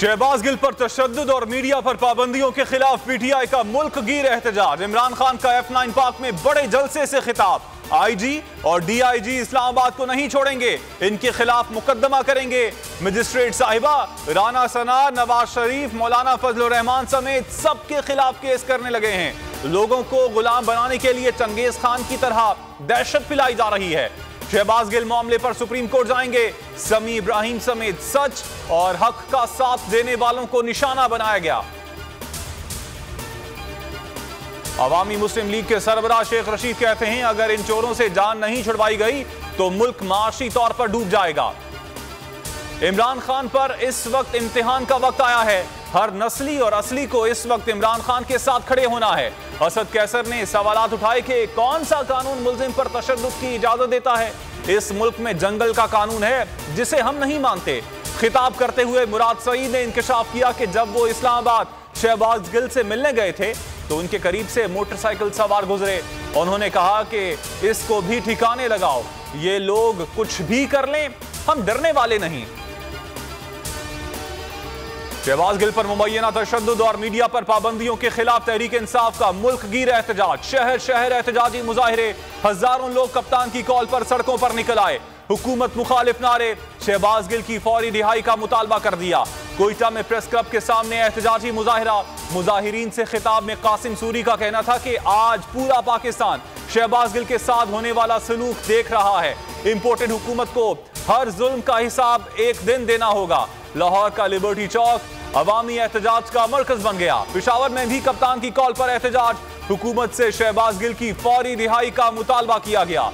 शहबाज गिल पर तशद्दुद और मीडिया पर पाबंदियों के खिलाफ पीटीआई का मुल्क गिर एहतजाज। इमरान खान का F9 पार्क में बड़े जलसे से खिताब। आईजी और डीआईजी इस्लामाबाद को नहीं छोड़ेंगे, इनके खिलाफ मुकदमा करेंगे। मजिस्ट्रेट साहिबा राना सना, नवाज शरीफ, मौलाना फजलुर रहमान समेत सबके खिलाफ केस करने लगे हैं। लोगों को गुलाम बनाने के लिए चंगेज खान की तरह दहशत फैलाई जा रही है। शहबाज गिल मामले पर सुप्रीम कोर्ट जाएंगे। समी इब्राहिम समेत सच और हक का साथ देने वालों को निशाना बनाया गया। अवामी मुस्लिम लीग के सरबराह शेख रशीद कहते हैं, अगर इन चोरों से जान नहीं छुड़वाई गई तो मुल्क माशी तौर पर डूब जाएगा। इमरान खान पर इस वक्त इम्तिहान का वक्त आया है। हर नस्ली और असली को इस वक्त इमरान खान के साथ खड़े होना है। असद कैसर ने सवालात उठाए कि कौन सा कानून मुल्जिम पर तशद्दुद की इजाजत देता है। इस मुल्क में जंगल का कानून है जिसे हम नहीं मानते। खिताब करते हुए मुराद सईद ने इंकशाफ किया कि जब वो इस्लामाबाद शहबाज गिल से मिलने गए थे तो उनके करीब से मोटरसाइकिल सवार गुजरे। उन्होंने कहा कि इसको भी ठिकाने लगाओ, ये लोग कुछ भी कर लें, हम डरने वाले नहीं। शहबाज गिल पर मुबैना तशद्दुद और मीडिया पर पाबंदियों के खिलाफ तहरीक इंसाफ का मुल्क गिर एहतजाज। शहर शहर एहतजाजी मुजाहिरे, हजारों लोग कप्तान की कॉल पर सड़कों पर निकल आए। हुकूमत मुखालिफ नारे, शहबाज गिल की फौरी रिहाई का मुतालबा कर दिया। कोयटा में प्रेस क्लब के सामने एहतजाजी मुजाहिरा। मुजाहिरीन से खिताब में कासिम सूरी का कहना था कि आज पूरा पाकिस्तान शहबाज गिल के साथ होने वाला सलूक देख रहा है। इंपोर्टेड हुकूमत को हर जुल्म का हिसाब एक दिन देना होगा। लाहौर का लिबर्टी चौक अवामी एहतजाज का मरकज बन गया। पेशावर में भी कप्तान की कॉल पर एहतजाज। हुकूमत से शहबाज गिल की फौरी रिहाई का मुतालबा किया गया।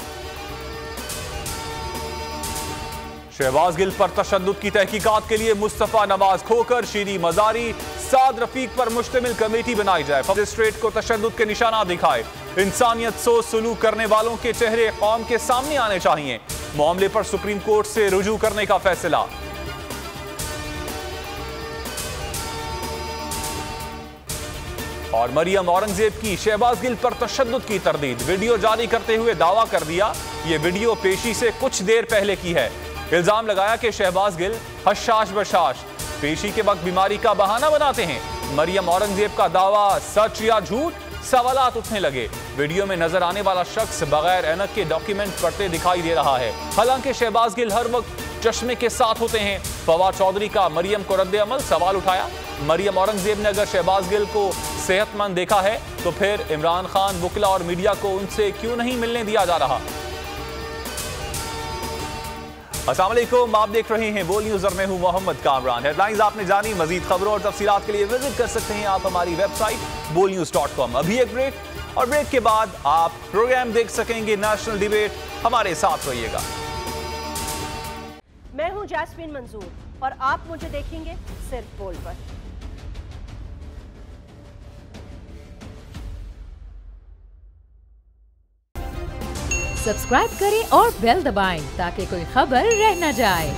शहबाज गिल पर तशद्दुद की तहकीकात के लिए मुस्तफा नवाज खोकर, शीरी मजारी, साद रफीक पर मुश्तमिल कमेटी बनाई जाए। मजिस्ट्रेट को तशद्दुद के निशाना दिखाए। इंसानियत सोच सलूक करने वालों के चेहरे कौम के सामने आने चाहिए। मामले पर सुप्रीम कोर्ट से रुजू करने का फैसला। और मरियम औरंगजेब की शहबाज गिल पर तशद्दुद की तरदीद। वीडियो जारी करते हुए दावा कर दिया, यह वीडियो पेशी से कुछ देर पहले की है। इल्जाम लगाया कि शहबाज गिल हशाश बशाश पेशी के वक्त बीमारी का बहाना बनाते हैं। मरियम औरंगजेब का दावा सच या झूठ, सवालात उठने लगे। वीडियो में नजर आने वाला शख्स बगैर ऐनक के डॉक्यूमेंट पढ़ते दिखाई दे रहा है। हालांकि शहबाज गिल हर वक्त चश्मे के साथ होते हैं। फवाद चौधरी का मरियम को रद्द अमल सवाल उठाया। मरियम औरंगजेब ने अगर शहबाज गिल को सेहतमंद देखा है तो फिर इमरान खान, वकीला और मीडिया को उनसे क्यों नहीं मिलने दिया जा रहा। अस्सलाम वालेकुम, आप देख रहे हैं बोल न्यूज़ और मैं हूं मोहम्मद कामरान। हेडलाइंस आपने जानी। मजीद खबरों और तफसीलात के लिए विजिट कर सकते हैं आप हमारी वेबसाइट bolnews.com। अभी एक ब्रेक और ब्रेक के बाद आप प्रोग्राम देख सकेंगे नेशनल डिबेट। हमारे साथ रहिएगा। मैं हूं जैस्मीन मंजूर और आप मुझे देखेंगे सिर्फ बोल पर। सब्सक्राइब करें और बेल दबाएं ताकि कोई खबर रह न जाए।